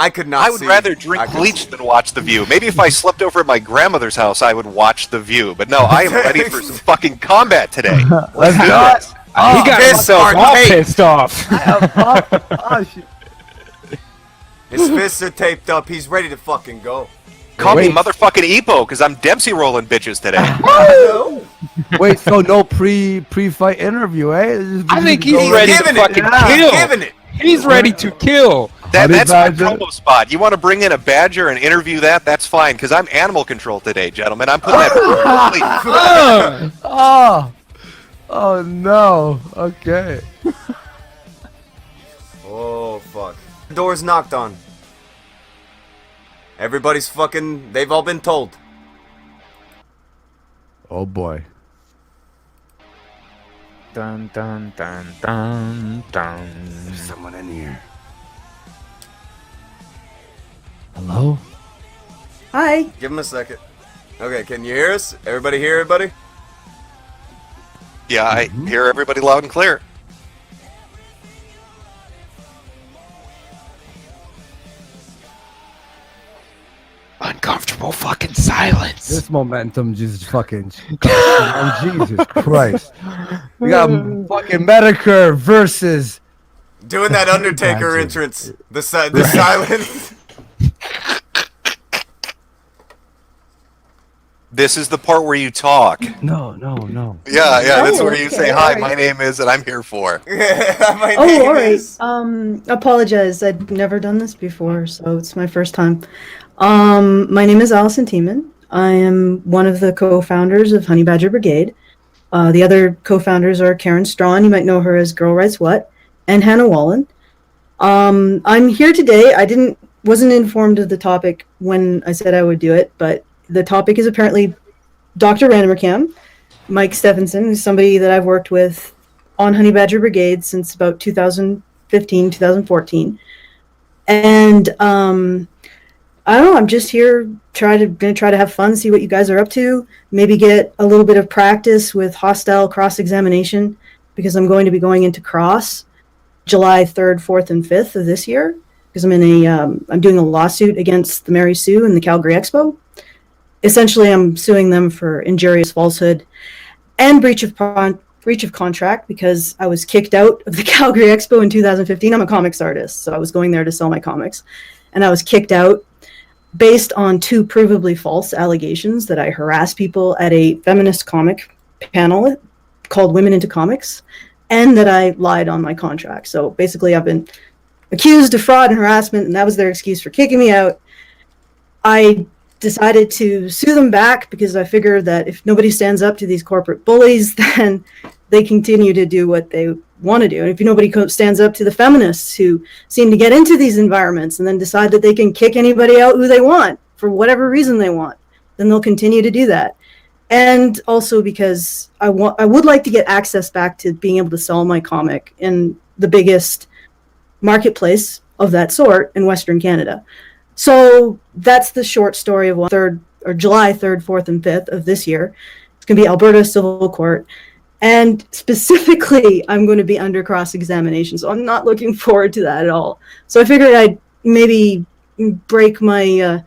I could not. I would rather drink bleach than watch The View. Maybe if I slept over at my grandmother's house, I would watch The View. But no, I am ready for some fucking combat today. Let's do this. He got all pissed off. Oh, shit. His fists are taped up. He's ready to fucking go. Call me motherfucking Epo, because I'm Dempsey rolling bitches today. Wait, so no pre-fight interview, eh? I think he's ready to fucking kill. He's ready to kill. That's my promo spot. You want to bring in a badger and interview that? That's fine, because I'm animal control today, gentlemen. I'm putting that. Oh no. Okay. Oh fuck. The door's knocked on. Everybody's fucking. They've all been told. Oh boy. Dun dun dun dun dun. There's someone in here. Hello? Hi. Give him a second. Okay, can you hear us? Everybody hear everybody? Yeah, I hear everybody loud and clear. Uncomfortable fucking silence. This momentum just fucking. Jesus Christ. We got fucking Metokur versus. Doing that Undertaker entrance. The silence. This is the part where you talk. No. Yeah, that's where you say, hi, my name is, and I'm here for. My Oh, name all right. is- Apologize. I'd never done this before, so it's my first time. My name is Allison Tiemann. I am one of the co-founders of Honey Badger Brigade. The other co-founders are Karen Strawn, you might know her as Girl Writes What, and Hannah Wallen. I'm here today. I wasn't informed of the topic when I said I would do it, but the topic is apparently Dr. Randomercam, Mike Stephenson, who's somebody that I've worked with on Honey Badger Brigade since about 2015, 2014. And I don't know, I'm just here gonna try to have fun, see what you guys are up to, maybe get a little bit of practice with hostile cross-examination, because I'm going to be going into cross July 3rd, 4th, and 5th of this year, because I'm doing a lawsuit against the Mary Sue and the Calgary Expo. Essentially, I'm suing them for injurious falsehood and breach of contract, because I was kicked out of the Calgary Expo in 2015. I'm a comics artist, so I was going there to sell my comics, and I was kicked out based on 2 provably false allegations that I harassed people at a feminist comic panel called Women into Comics, and that I lied on my contract. So basically, I've been accused of fraud and harassment, and that was their excuse for kicking me out. I decided to sue them back because I figured that if nobody stands up to these corporate bullies, then they continue to do what they want to do. And if nobody stands up to the feminists who seem to get into these environments and then decide that they can kick anybody out who they want for whatever reason they want, then they'll continue to do that. And also because I would like to get access back to being able to sell my comic in the biggest marketplace of that sort in Western Canada. So that's the short story of July 3rd, 4th, and 5th of this year. It's going to be Alberta Civil Court. And specifically, I'm going to be under cross-examination. So I'm not looking forward to that at all. So I figured I'd maybe break my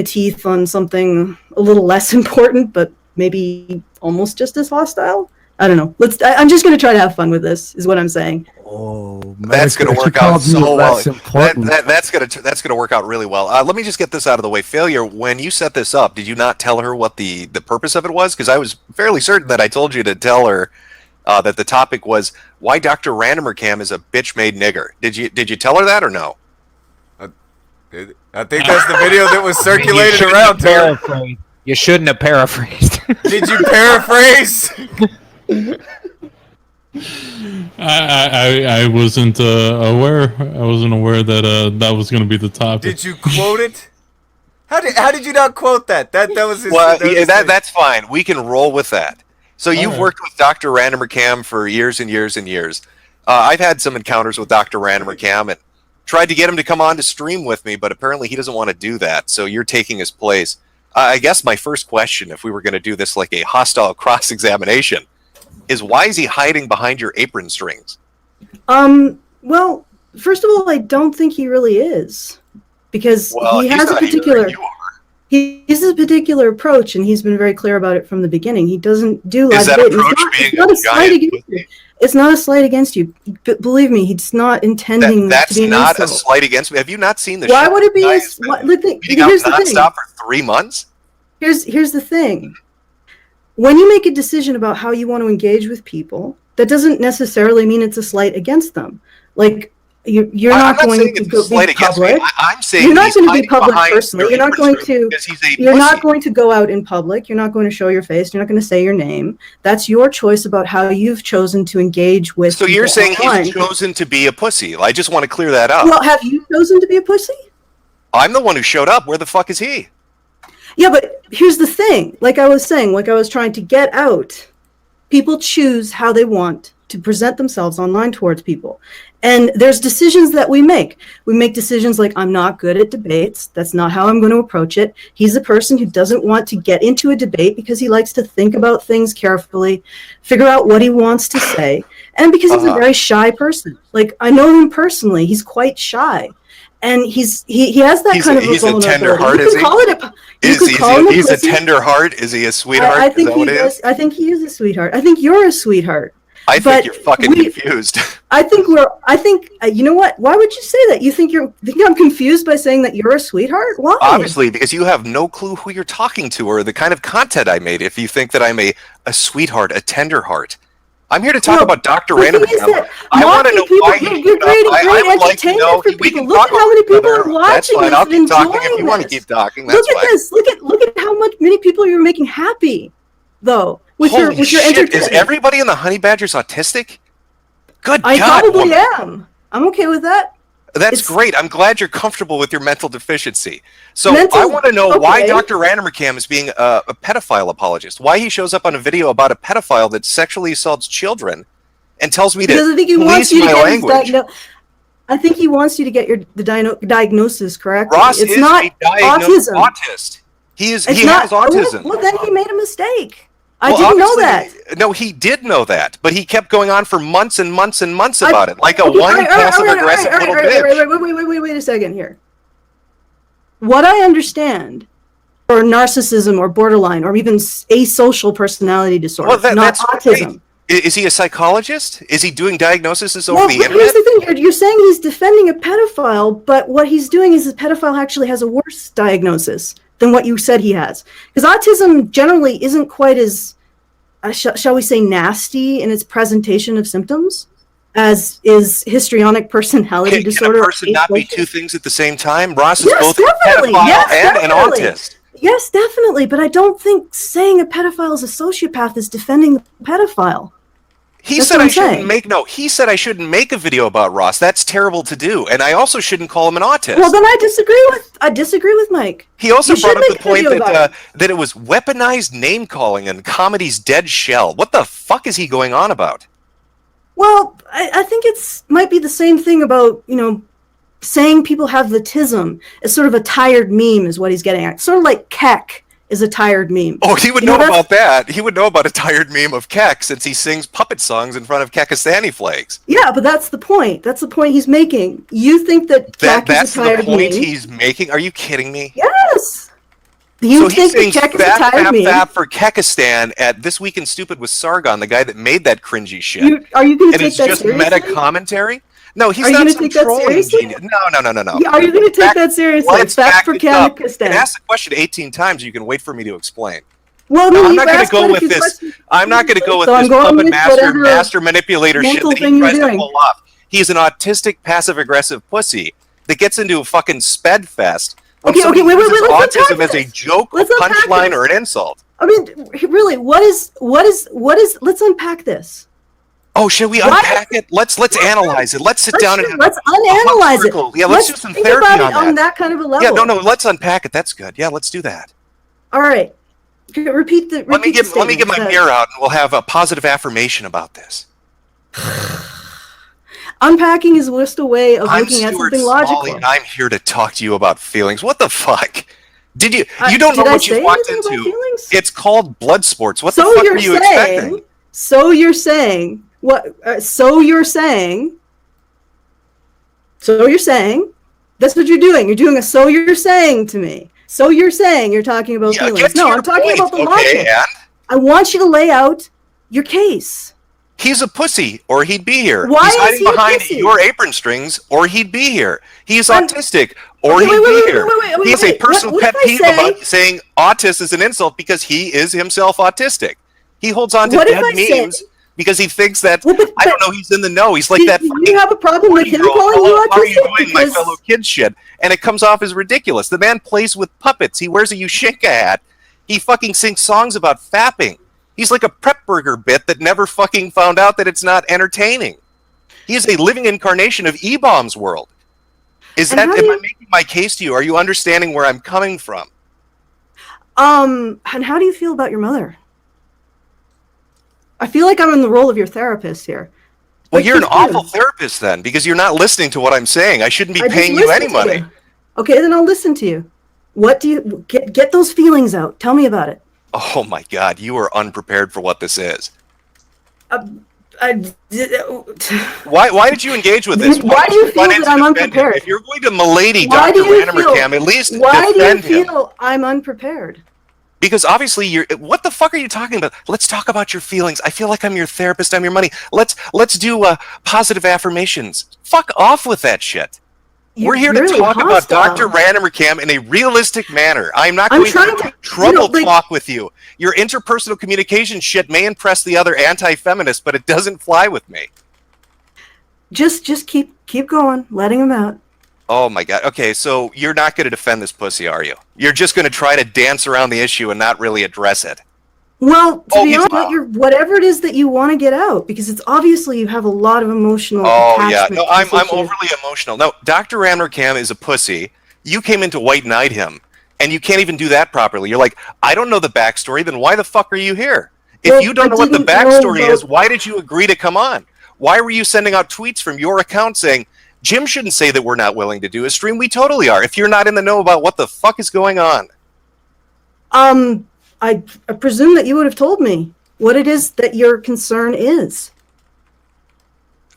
teeth on something a little less important, but maybe almost just as hostile. I don't know. I'm just going to try to have fun with this, is what I'm saying. Oh, that's going to work out so well. That's going to work out really well. Let me just get this out of the way. Failure, when you set this up, did you not tell her what the purpose of it was? Because I was fairly certain that I told you to tell her that the topic was why Dr. Randomercam is a bitch-made nigger. Did you tell her that or no? I think that's the video that was circulated around here. You shouldn't have paraphrased. Did you paraphrase? I wasn't aware. I wasn't aware that that was going to be the topic. Did you quote it? How did you not quote that? That was his. Well, that's fine. We can roll with that. So you've worked with Dr. Randomercam for years and years and years. I've had some encounters with Dr. Randomercam and tried to get him to come on to stream with me, but apparently he doesn't want to do that. So you're taking his place. I guess my first question, if we were going to do this like a hostile cross-examination, is why is he hiding behind your apron strings? Well, first of all, I don't think he really is. because Well, he he's has a not here, particular you are. he has a particular approach, and he's been very clear about it from the beginning. He doesn't do Is live that debate. approach It's being not a a slight giant against you. pussy? It's not a slight against you. Believe me, he's not intending to That's be an not a insult. slight against me. Have you not seen the Why shit would it be? guy has been beating up Here's the thing. nonstop for 3 months? Here's the thing. When you make a decision about how you want to engage with people, that doesn't necessarily mean it's a slight against them. Like you're I'm not going saying to it's a go slight be against me. public. I'm saying You're not he's going to be hiding public behind personally. your You're not going infrastructure to. because he's a You're not pussy. going to go out in public. You're not going to show your face. You're not going to say your name. That's your choice about how you've chosen to engage with. So you're people saying online. he's chosen to be a pussy. I just want to clear that up. Well, have you chosen to be a pussy? I'm the one who showed up. Where the fuck is he? Yeah, but here's the thing. Like I was saying, like I was trying to get out, people choose how they want to present themselves online towards people. And there's decisions that we make. We make decisions like, I'm not good at debates. That's not how I'm going to approach it. He's a person who doesn't want to get into a debate because he likes to think about things carefully, figure out what he wants to say. And because he's a very shy person. Like, I know him personally. He's quite shy. And he has that kind of he's a tender heart, you is can he? call it He's a tender heart? Is he a sweetheart? I think he is? is. I think he is a sweetheart. I think you're a sweetheart. I think you're fucking confused. You know what? Why would you say that? You think I'm confused by saying that you're a sweetheart? Why? Obviously, because you have no clue who you're talking to or the kind of content I made if you think that I'm a sweetheart, a tender heart. I'm here to talk about Dr. Random. I want to know why you're great entertainment for people. Look at how many people are watching this and enjoying if you want to keep talking. Look at this. Look at how many people you're making happy, though. With your entertainment. Is everybody in the Honey Badgers autistic? Good I God, probably am. I'm okay with that. That's great. I'm glad you're comfortable with your mental deficiency. So I want to know why Dr. Randomcam is being a pedophile apologist. Why he shows up on a video about a pedophile that sexually assaults children and tells me to police my language. I think he wants you to get the diagnosis correct. Ross it's is not a diagnosed autism. autist. He has autism. Well, then he made a mistake. I didn't know that. No, he did know that, but he kept going on for months and months and months about it, like a whiny, passive-aggressive little bitch. Wait a second here. What I understand, or narcissism, or borderline, or even asocial personality disorder, not autism. Great. Is he a psychologist? Is he doing diagnoses over the internet? Here's the thing. You're saying he's defending a pedophile, but what he's doing is the pedophile actually has a worse diagnosis than what you said he has. Because autism generally isn't quite as, shall we say, nasty in its presentation of symptoms as is histrionic personality disorder. Can a person not be two things at the same time? Ross is both a pedophile and an autist. Yes, definitely. But I don't think saying a pedophile is a sociopath is defending the pedophile. He said I shouldn't make a video about Ross. That's terrible to do. And I also shouldn't call him an autist. Well, then I disagree with Mike. He also brought up the point that it was weaponized name calling and comedy's dead shell. What the fuck is he going on about? Well, I think might be the same thing about, saying people have the tism. It's sort of a tired meme is what he's getting at. Sort of like Keck is a tired meme. Oh, he would know about that. He would know about a tired meme of Keck since he sings puppet songs in front of Kekistani flags. Yeah, but that's the point. That's the point he's making. You think that Keck is a tired meme. That's the point he's making? Are you kidding me? Yes. You think that Keck is a tired meme? Fap for Kekistan at This Week in Stupid with Sargon, the guy that made that cringy shit. Are you going to take that seriously? And it's just meta commentary? No, he's not some take that trolling seriously? genius. No. Yeah, are you going to take that seriously? Let's back for Kekistan. Ask the question 18 times. You can wait for me to explain. Well, no, I'm not going to go with this. I'm not going to go with this puppet master manipulator shit that he tries to pull off. He's an autistic, passive-aggressive pussy that gets into a fucking sped fest. Wait. Autism as a joke, a punchline, or an insult. I mean, really, what is? Let's unpack this. Oh, should we unpack it? Let's analyze it. Let's sit down and let's unanalyze it. Yeah, let's do some therapy on that kind of a level. Yeah, no, let's unpack it. That's good. Yeah, let's do that. All right. Repeat the. Let me get my beer out, and we'll have a positive affirmation about this. Unpacking is just a way of looking at something logical. And I'm here to talk to you about feelings. What the fuck? Did you? You don't know what you walked into. It's called blood sports. What the fuck are you expecting? So you're saying what? So you're saying That's what you're doing. You're doing a so you're saying to me. So you're saying you're talking about feelings. No, I'm talking about the logic. And? I want you to lay out your case. He's a pussy, or he'd be here. Why He's is hiding he a behind pussy? your apron strings, or he'd be here. He's autistic, or he'd be here. He has a personal pet peeve about saying autist is an insult because he is himself autistic. He holds on to dead memes because he thinks that, I don't know, he's in the know. He's like that. You have a problem with him calling you autistic? How are you doing, my fellow kid shit? And it comes off as ridiculous. The man plays with puppets. He wears a Ushinka hat. He fucking sings songs about fapping. He's like a prep burger bit that never fucking found out that it's not entertaining. He is a living incarnation of E-Bomb's world. Am I making my case to you? Are you understanding where I'm coming from? And how do you feel about your mother? I feel like I'm in the role of your therapist here. Well, you're an awful therapist then, because you're not listening to what I'm saying. I shouldn't be paying you any money. Okay, then I'll listen to you. What do you get those feelings out? Tell me about it. Oh my God, you are unprepared for what this is. Why did you engage with this? Why do you feel that I'm unprepared? If you're going to milady Dr. Ranimer, at least why defend do you feel I'm unprepared? Because obviously what the fuck are you talking about? Let's talk about your feelings. I feel like I'm your therapist, I'm your money. Let's do positive affirmations. Fuck off with that shit. We're here to talk about Dr. Ranimer in a realistic manner. I'm not going to trouble talk with you. Your interpersonal communication shit may impress the other anti-feminists, but it doesn't fly with me. Just keep going, letting him out. Oh my God. Okay, so you're not going to defend this pussy, are you? You're just going to try to dance around the issue and not really address it. Well, to be honest, whatever it is that you want to get out, because it's obviously you have a lot of emotional attachment. Yeah, no, I'm overly emotional. No, Dr. Ranimer is a pussy. You came in to white-knight him, and you can't even do that properly. You're like, I don't know the backstory, then why the fuck are you here? If you don't know what the backstory is, why did you agree to come on? Why were you sending out tweets from your account saying, Jim shouldn't say that we're not willing to do a stream? We totally are, if you're not in the know about what the fuck is going on. I presume that you would have told me what it is that your concern is.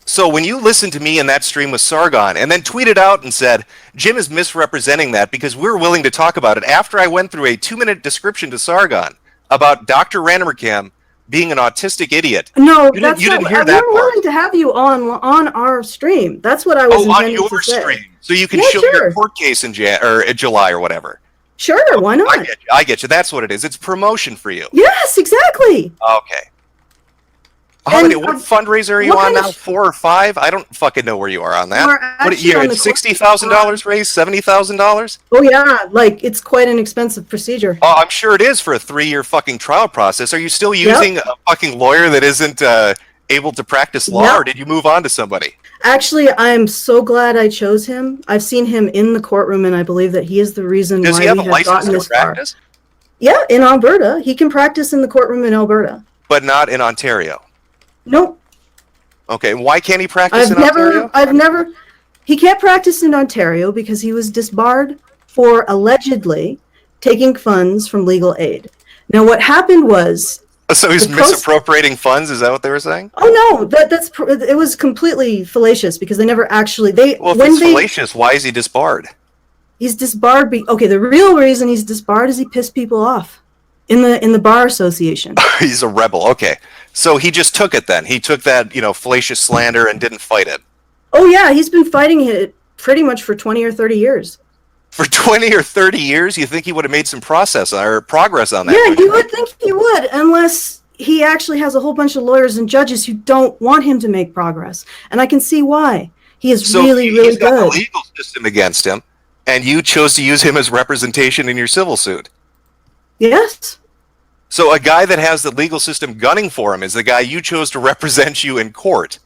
So when you listened to me in that stream with Sargon and then tweeted out and said, Jim is misrepresenting that because we're willing to talk about it, after I went through a 2-minute description to Sargon about Dr. Ranimer being an autistic idiot. No, you didn't hear that part. We're willing to have you on our stream. That's what I was intending to say. On your stream. So you can show your court case in July or whatever. Sure, why not? I get you. That's what it is. It's promotion for you. Yes, exactly. Okay. What fundraiser are you on now? 4 or 5? I don't fucking know where you are on that. What year? $60,000 raised? $70,000? Oh yeah, like it's quite an expensive procedure. Oh, I'm sure it is for a 3-year fucking trial process. Are you still using a fucking lawyer that isn't able to practice law, or did you move on to somebody? Actually, I'm so glad I chose him. I've seen him in the courtroom, and I believe that he is the reason why we have gotten this far. Yeah, in Alberta. He can practice in the courtroom in Alberta. But not in Ontario? Nope. Okay, why can't he practice in Ontario? He can't practice in Ontario because he was disbarred for allegedly taking funds from legal aid. Now, what happened was... So he's misappropriating funds? Is that what they were saying? Oh no, it was completely fallacious because they never actually Well, if it's fallacious, why is he disbarred? He's disbarred. The real reason he's disbarred is he pissed people off in the bar association. He's a rebel. Okay, so he just took it then. He took that fallacious slander and didn't fight it. Oh yeah, he's been fighting it pretty much for 20 or 30 years. For 20 or 30 years, you think he would have made some progress on that? Yeah, you would think he would, unless he actually has a whole bunch of lawyers and judges who don't want him to make progress. And I can see why. He is really good. He's got the legal system against him, and you chose to use him as representation in your civil suit. Yes. So a guy that has the legal system gunning for him is the guy you chose to represent you in court.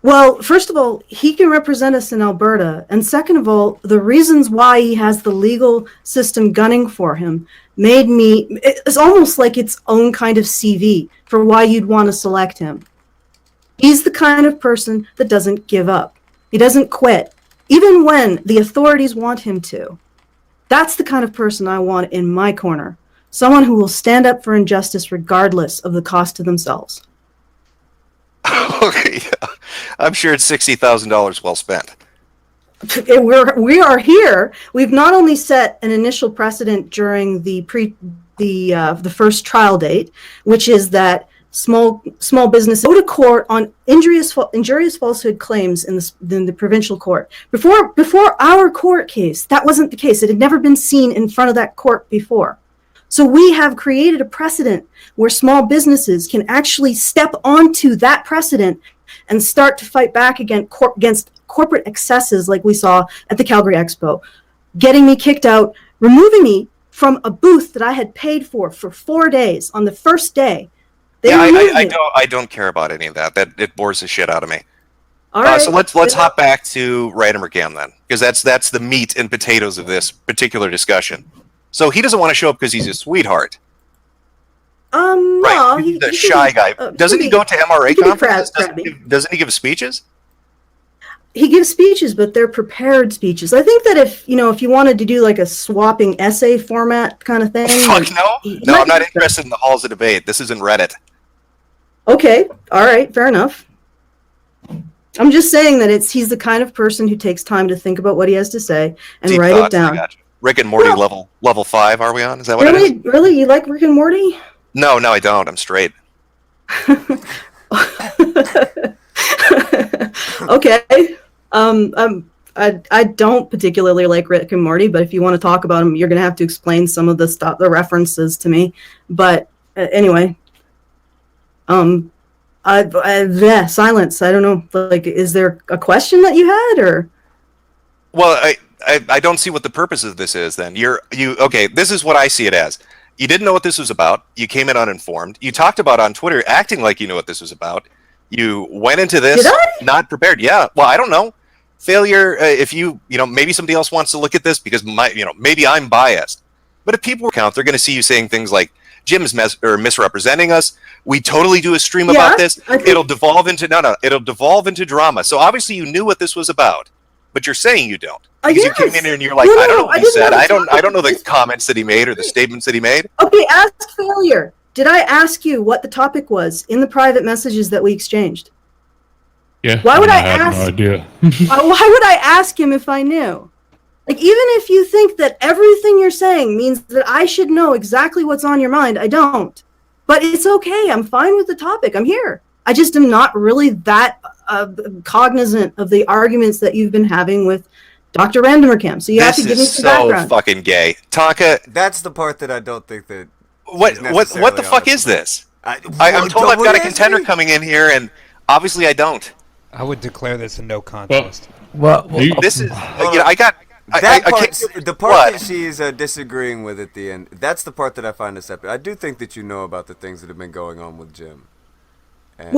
Well, first of all, he can represent us in Alberta. And second of all, the reasons why he has the legal system gunning for him it's almost like its own kind of CV for why you'd want to select him. He's the kind of person that doesn't give up. He doesn't quit, even when the authorities want him to. That's the kind of person I want in my corner. Someone who will stand up for injustice regardless of the cost to themselves. Okay, yeah. I'm sure it's $60,000 well spent. we are here. We've not only set an initial precedent during the first trial date, which is that small business go to court on injurious falsehood claims in the provincial court. Before our court case, that wasn't the case. It had never been seen in front of that court before. So we have created a precedent where small businesses can actually step onto that precedent and start to fight back against corporate excesses like we saw at the Calgary Expo, getting me kicked out, removing me from a booth that I had paid for 4 days. On the first day, I don't care about any of that. It bores the shit out of me. All right. So let's hop back to Radimer Cam then, because that's the meat and potatoes of this particular discussion. So he doesn't want to show up because he's a sweetheart. No, right. He's a shy guy. Doesn't he go to MRA conferences? Doesn't he give speeches? He gives speeches, but they're prepared speeches. I think that if you wanted to do like a swapping essay format kind of thing. Fuck no, I'm not interested in the halls of debate. This isn't Reddit. Okay, all right, fair enough. I'm just saying that he's the kind of person who takes time to think about what he has to say and Deep write thoughts, it down. Rick and Morty level 5, are we on? Is that what it is? Really? You like Rick and Morty? No, I don't. I'm straight. Okay. I don't particularly like Rick and Morty, but if you want to talk about them, you're going to have to explain some of the references to me. But anyway, silence. I don't know. Like, is there a question that you had, or? Well, I don't see what the purpose of this is. Then okay. This is what I see it as. You didn't know what this was about. You came in uninformed. You talked about on Twitter acting like you knew what this was about. You went into this not prepared. Yeah. Well, I don't know. Failure. If maybe somebody else wants to look at this because maybe I'm biased. But if people count, they're going to see you saying things like Jim is misrepresenting us. We totally do a stream about this. It'll devolve into It'll devolve into drama. So obviously you knew what this was about, but you're saying you don't. Because you came in here and you're like, I don't know what he said. I don't know the comments that he made or the statements that he made. Okay, ask Failure. Did I ask you what the topic was in the private messages that we exchanged? Yeah. Why would I have ask? No idea. Why would I ask him if I knew? Like, even if you think that everything you're saying means that I should know exactly what's on your mind, I don't. But it's okay. I'm fine with the topic. I'm here. I just am not really that cognizant of the arguments that you've been having with Dr. Randomercam. So you have to give me some background. This is so fucking gay. Tonka. That's the part that I don't think that. What the fuck is this? I'm told I've got a contender coming in here, and obviously I don't. I would declare this a no contest. Well, this is I got the part that she's disagreeing with at the end. That's the part that I find deceptive. I do think that you know about the things that have been going on with Jim. And,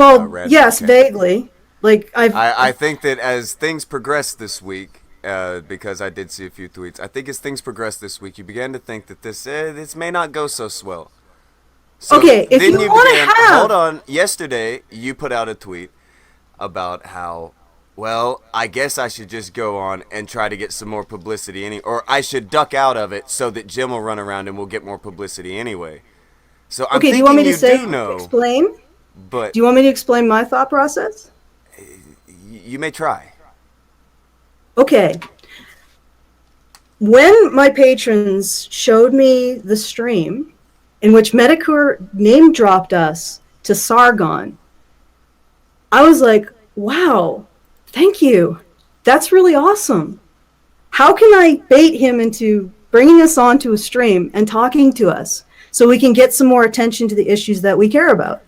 yes, vaguely. Like I think that as things progress this week, because I did see a few tweets. I think as things progress this week, you began to think that this may not go so swell. So okay, if you want to have... Hold on. Yesterday, you put out a tweet about how, well, I guess I should just go on and try to get some more publicity, or I should duck out of it so that Jim will run around and we'll get more publicity anyway. So I'm thinking do you want me to explain? But do you want me to explain my thought process? You may try. Okay. When my patrons showed me the stream in which Metokur name dropped us to Sargon, I was like, wow, thank you. That's really awesome. How can I bait him into bringing us onto a stream and talking to us so we can get some more attention to the issues that we care about?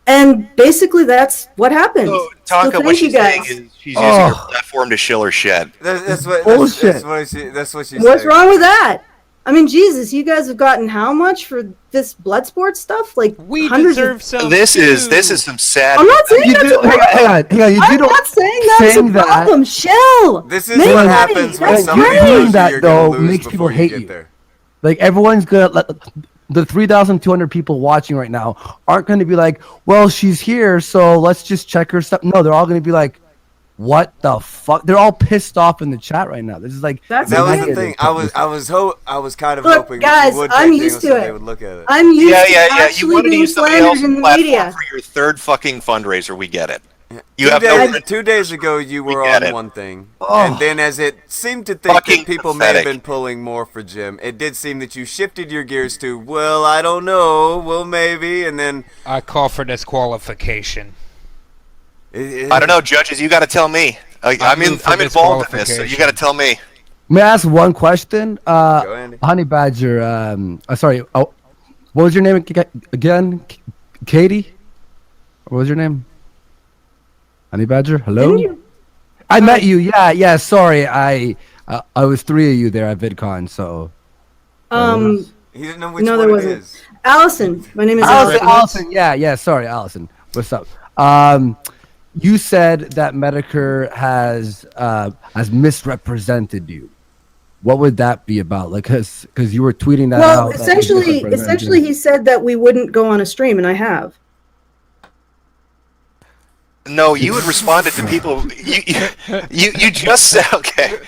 And basically, that's what happened. So, Tonka, what she's saying is she's using her platform to shill her shit. That's what she's What's wrong with that? I mean, Jesus, you guys have gotten how much for this blood sport stuff? Like we hundreds deserve some. This is some sad. I'm not saying that's a problem. Hang on. I'm not saying that's a problem. Chill. This is what happens when somebody doing that though makes people hate you. Like everyone's gonna. The 3,200 people watching right now aren't going to be like, well, she's here, so let's just check her stuff. No, they're all going to be like, what the fuck? They're all pissed off in the chat right now. This is like that was the thing. I was kind of hoping guys, you would I'm used to it. They would look at it. I'm used to You wanted to use somebody else's in the platform media for your third fucking fundraiser. We get it. You have no. 2 days ago, you were get on it. one thing, Oh. and then as it seemed to think Fucking that people may have pathetic. been pulling more for Jim, it did seem that you shifted your gears to, well, I don't know, well, maybe, and then I call for disqualification. I don't know, judges. You got to tell me. I'm move for involved in this, so you got to tell me. May I ask one question? Go, Andy. Honey Badger. Sorry. Oh, what was your name again? Katie. What was your name? Honey Badger. Hello. Didn't you? I met you. Yeah. Sorry. I was 3 of you there at VidCon. So. He didn't know which No, one there it wasn't. is. Allison. My name is Allison. Yeah. Sorry, Allison. What's up? You said that Metokur has misrepresented you. What would that be about? Like, because you were tweeting that Well, out. that essentially, he said that we wouldn't go on a stream, and I have. No, you had responded to people. You just said, okay.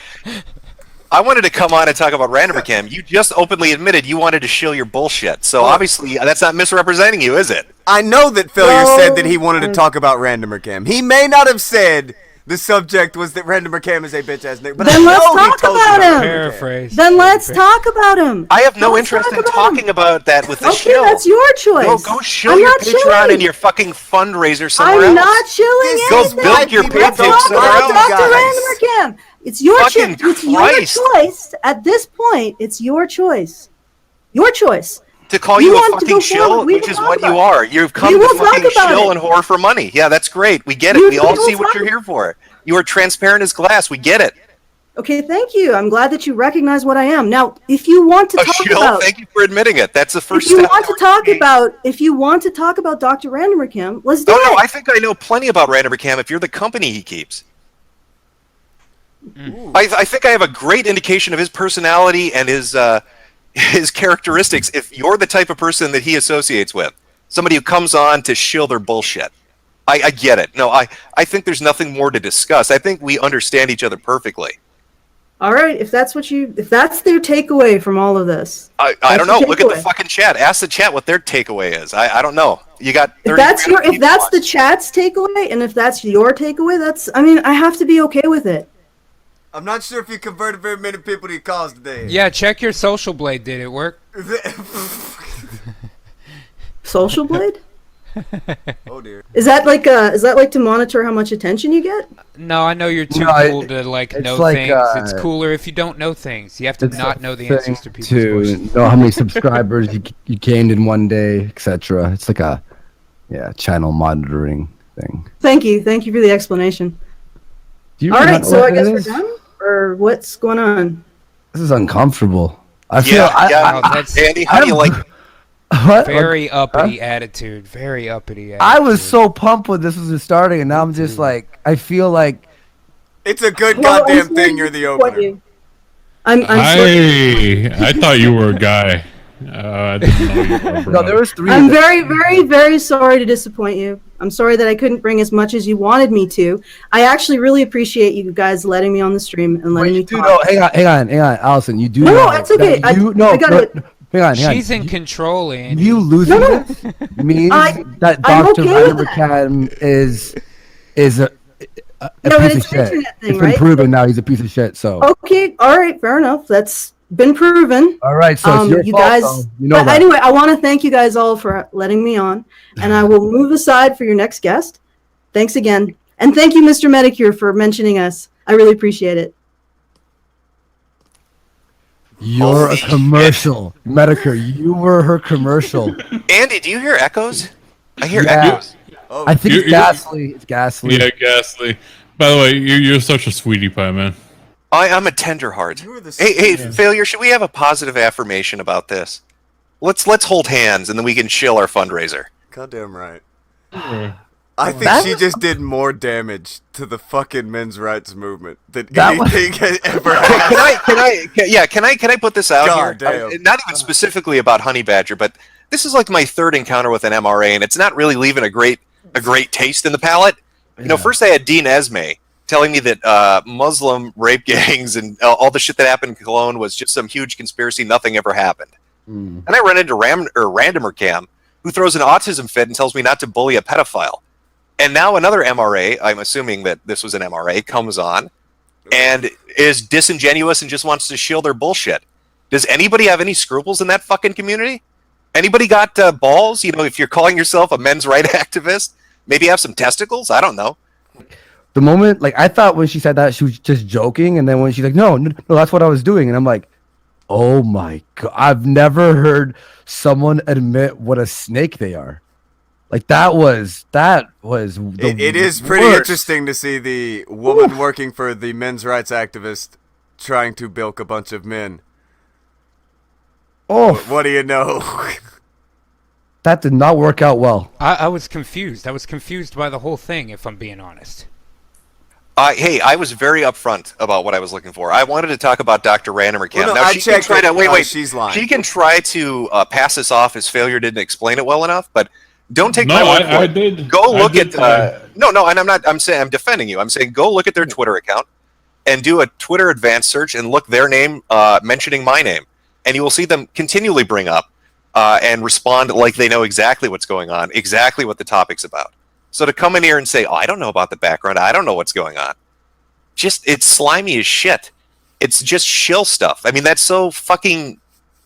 I wanted to come on and talk about Randomer Cam. You just openly admitted you wanted to shill your bullshit. So obviously that's not misrepresenting you, is it? I know that Failure Well, said that he wanted to talk about Randomer Cam. He may not have said the subject was that Randomer Cam is a bitch ass nigga, but Then I let's know he talk told about you him. Randomer Cam. Paraphrase. Then let's talk about him. I have no Let's interest talk in about talking him. about that with the Okay, shill. that's your choice. Go shill I'm your not Patreon shilling. and your fucking fundraiser somewhere I'm else. not shilling This Go is anything. build your people page don't somewhere Let's know, else. talk to guys. Randomer Cam. It's your Fucking choice. It's Christ. your choice. At this point, it's your choice. Your choice. To call You you a want to fucking go shill, forward, we which will is talk what you about are. You've come We to will talk fucking about shill it. and whore for money. Yeah, that's great. We get it. You We all will see what talk- you're here for. You are transparent as glass. We get it. Okay, thank you. I'm glad that you recognize what I am. Now, if you want to A talk shill. about, Thank you for admitting it. That's the first if you step. want to talk about, Dr. Randomer Cam, let's do Oh it. no, I think I know plenty about Randomer Cam if you're the company he keeps. I think I have a great indication of his personality and his characteristics if you're the type of person that he associates with. Somebody who comes on to shill their bullshit. I get it. No, I think there's nothing more to discuss. I think we understand each other perfectly. All right, if that's their takeaway from all of this. I That's don't know. your Look at the takeaway. fucking chat. Ask the chat what their takeaway is. I don't know. You got 30 If that's the chat's takeaway, and if that's your takeaway, I have to be okay with it. I'm not sure if you converted very many people to your cause today. Yeah, check your social blade. Did it work? Social Blade? Oh dear. Is that like to monitor how much attention you get? No, I know you're too No, cool to know like, things. It's cooler if you don't know things. You have to It's not a know the thing answers to people's to questions. know how many subscribers you gained in one day, etc. It's like a channel monitoring thing. Thank you for the explanation. Do you All not right, know so what I guess it we're is? done, or what's going on? This is uncomfortable. I feel. Yeah. Oh, that's Andy, how do you like it? What? very uppity attitude. Very uppity attitude. I was so pumped when this was starting, and now I'm just like, I feel like It's a good Well, goddamn I'm sorry thing to you're the disappoint opener. you. I'm sorry. I thought you were a guy. I didn't know you were a bro. no, there was 3. I'm of them. very, very, very sorry to disappoint you. I'm sorry that I couldn't bring as much as you wanted me to. I actually really appreciate you guys letting me on the stream and letting me You do talk. know, hang on, Allison. You do No, know it's okay. that you, no, I got it. hang on. She's in control, Andy. You losing No. this means that I'm Dr. okay with Randomer that. Cam is a No, piece it's of an shit. internet thing, It's been right? proven now he's a piece of shit. So Okay, all right, fair enough. That's been proven. all right, so it's your You fault, guys, though. You know but that. anyway, I want to thank you guys all for letting me on, and I will move aside for your next guest. Thanks again, and thank you, Mr. Metokur, for mentioning us. I really appreciate it. You're Holy a commercial, Metokur. You were her commercial. Andy, do you hear echoes? I hear Yeah. echoes. Oh, I think it's You- ghastly. It's ghastly. Yeah, Ghastly. By the way, you're such a sweetie pie, man. I'm a tender heart. You were the Hey, Failure, should we have a positive affirmation about this? Let's hold hands and then we can shill our fundraiser. goddamn right. Sure. I think That she was- just did more damage to the fucking men's rights movement than That was- anything has ever happened. Can I put this out God here? damn. Not even specifically about Honey Badger, but this is like my third encounter with an MRA, and it's not really leaving a great taste in the palate. You know, first I had Dean Esme telling me that Muslim rape gangs and all the shit that happened in Cologne was just some huge conspiracy. Nothing ever happened. And I run into Randomer Cam, who throws an autism fit and tells me not to bully a pedophile. And now another MRA, I'm assuming that this was an MRA, comes on and is disingenuous and just wants to shield their bullshit. Does anybody have any scruples in that fucking community? Anybody got balls? You know, if you're calling yourself a men's rights activist, maybe have some testicles? I don't know. The moment, like, I thought when she said that, she was just joking. And then when she's like, no, that's what I was doing. And I'm like, oh my God. I've never heard someone admit what a snake they are. Like, that was It is pretty interesting to see the woman working for the men's rights activist trying to bilk a bunch of men. Oh, what do you know? That did not work out well. I was confused. I was confused by the whole thing, if I'm being honest. Hey, I was very upfront about what I was looking for. I wanted to talk about Dr. Randomer Cam. Well, no, now, I she can try to wait. She's lying. She can try to pass this off as failure didn't explain it well enough, but don't take my word for it. Did. Go look at no, and I'm defending you. I'm saying go look at their Twitter account and do a Twitter advanced search and look their name mentioning my name, and you will see them continually bring up and respond like they know exactly what's going on, exactly what the topic's about. So to come in here and say, "Oh, I don't know about the background. I don't know what's going on," it's slimy as shit. It's just shill stuff. I mean, that's so fucking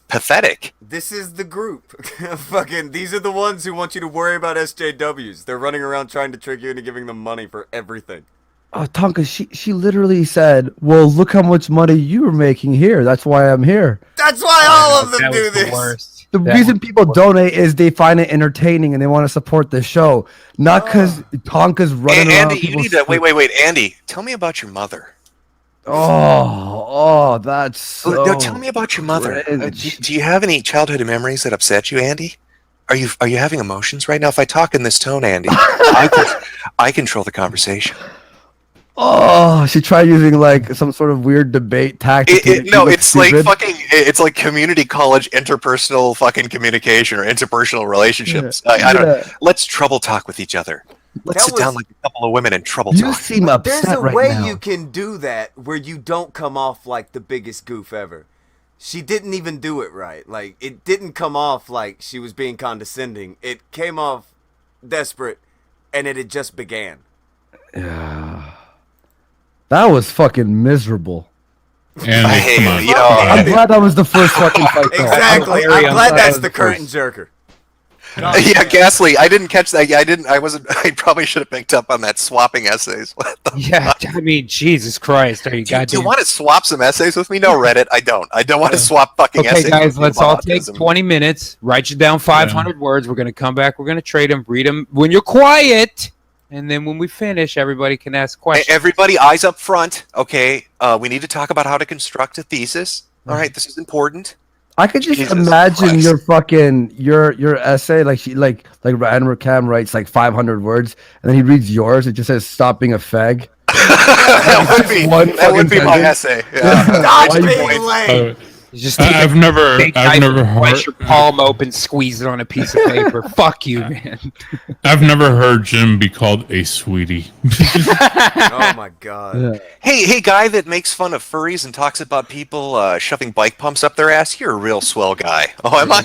pathetic. This is the group. Fucking, these are the ones who want you to worry about SJWs. They're running around trying to trick you into giving them money for everything. Oh, Tonka, she literally said, well, look how much money you were making here. That's why I'm here. That's why all of them do this. The reason people donate is they find it entertaining and they want to support the show. Not because Tonka's running around. Andy, you need to wait. Andy, tell me about your mother. Oh, that's so no, tell me about your mother. Do you have any childhood memories that upset you, Andy? Are you having emotions right now? If I talk in this tone, Andy, I control the conversation. Oh, she tried using like some sort of weird debate tactic. It's like community college interpersonal fucking communication or interpersonal relationships. Yeah. I don't. Let's trouble talk with each other. Let's sit down like a couple of women and trouble talk. You seem upset There's a right way now. you can do that where you don't come off like the biggest goof ever. She didn't even do it right. Like, it didn't come off like she was being condescending. It came off desperate, and it had just began. Yeah. That was fucking miserable. And I'm glad that was the first fucking fight. Exactly. I'm glad that's the curtain jerker. Yeah, Ghastly. I didn't catch that. I probably should have picked up on that swapping essays. Yeah, I mean, Jesus Christ. Are you do you want to swap some essays with me? No, Reddit. I don't. I don't want to swap fucking essays. Okay, guys, let's all take 20 minutes. Write you down 500 words. We're going to come back. We're going to trade them. Read them when you're quiet. And then when we finish, everybody can ask questions. Hey, everybody, eyes up front. Okay, we need to talk about how to construct a thesis. All right, this is important. I could just imagine your fucking your essay, like Randomer Cam writes like 500 words, and then he reads yours. It just says "Stop being a fag." that would be my essay. Yeah. Stop being lame. Just I've never heard your palm open, squeeze it on a piece of paper. Fuck you, man. I've never heard Jim be called a sweetie. Oh my god. Yeah. Hey, guy that makes fun of furries and talks about people shoving bike pumps up their ass. You're a real swell guy. Oh, am I?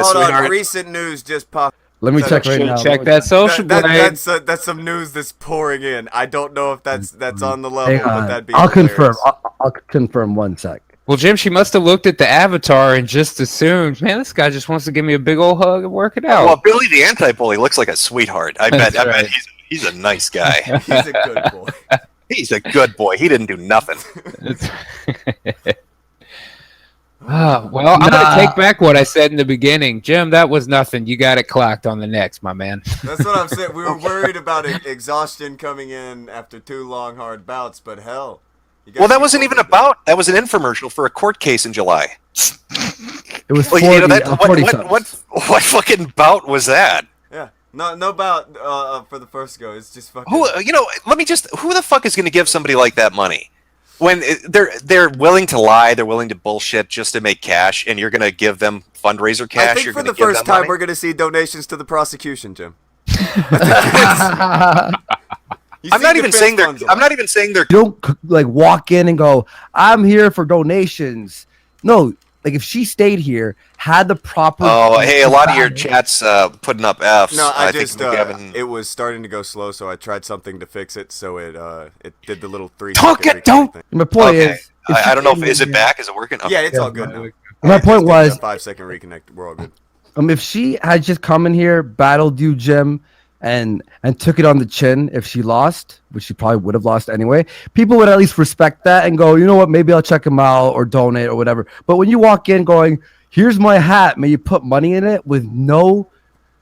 Hold on. Recent news just popped. Let me check right now. Check that social blade. That's some news that's pouring in. I don't know if that's on the level, but that'd be. I'll hilarious. confirm. I'll confirm 1 sec. Well, Jim, she must have looked at the avatar and just assumed, man, this guy just wants to give me a big old hug and work it out. Well, Billy the Anti-Bully looks like a sweetheart. I bet he's a nice guy. He's a good boy. He's a good boy. He didn't do nothing. Well, I'm going to take back what I said in the beginning. Jim, that was nothing. You got it clocked on the next, my man. That's what I'm saying. We were worried about exhaustion coming in after 2 long, hard bouts, but hell. Well, that wasn't even a bout. That was an infomercial for a court case in July. It was 40, what fucking bout was that? Yeah, no bout for the first go. It's just fucking. Who the fuck is going to give somebody like that money? When they're willing to lie, they're willing to bullshit just to make cash, and you're going to give them fundraiser cash. I think for the first time we're going to see donations to the prosecution, Jim. I'm not even saying they're. You don't like walk in and go, "I'm here for donations." No, like if she stayed here, had the proper. Oh, hey, a lot of your chat's putting up Fs. No, I think just Gavin... it was starting to go slow, so I tried something to fix it. So it did the little 3 Talk second it, don't- thing. My point Okay. is, I don't know if is it back? Is it working? Okay. Yeah, it's all good now. My point was, 5 second reconnect. We're all good. if she had just come in here, battled you, Jim, and took it on the chin, if she lost, which she probably would have lost anyway, people would at least respect that and go, you know what, maybe I'll check him out or donate or whatever. But when you walk in going, here's my hat, may you put money in it with no.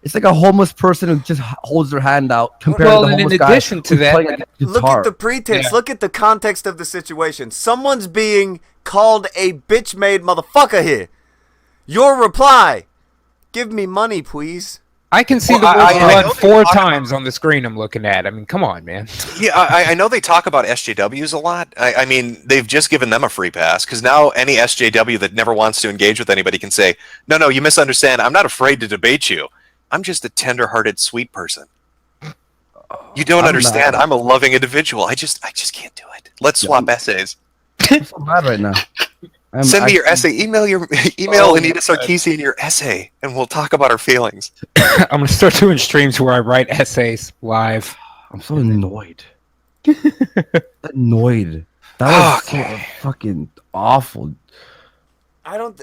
It's like a homeless person who just holds their hand out compared to the homeless in guy addition to who's that, playing a Look guitar. at the pretense. Yeah. Look at the context of the situation. Someone's being called a bitch-made motherfucker here. Your reply: give me money, please. I can see Well, the word I know blood they 4 talk times on the screen I'm looking at. I mean, come on, man. Yeah, I know they talk about SJWs a lot. I mean, they've just given them a free pass because now any SJW that never wants to engage with anybody can say, no, you misunderstand. I'm not afraid to debate you. I'm just a tender-hearted, sweet person. You don't I'm understand. not. I'm a loving individual. I just can't do it. Let's swap essays. I'm so mad right now. Send me your essay. Email Anita Sarkeesian your essay, and we'll talk about our feelings. I'm gonna start doing streams where I write essays live. I'm so annoyed. Annoyed. That was so fucking awful. I don't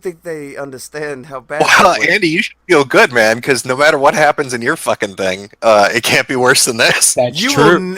think they understand how bad. Well, Andy, you should feel good, man, because no matter what happens in your fucking thing, it can't be worse than this. That's You true. will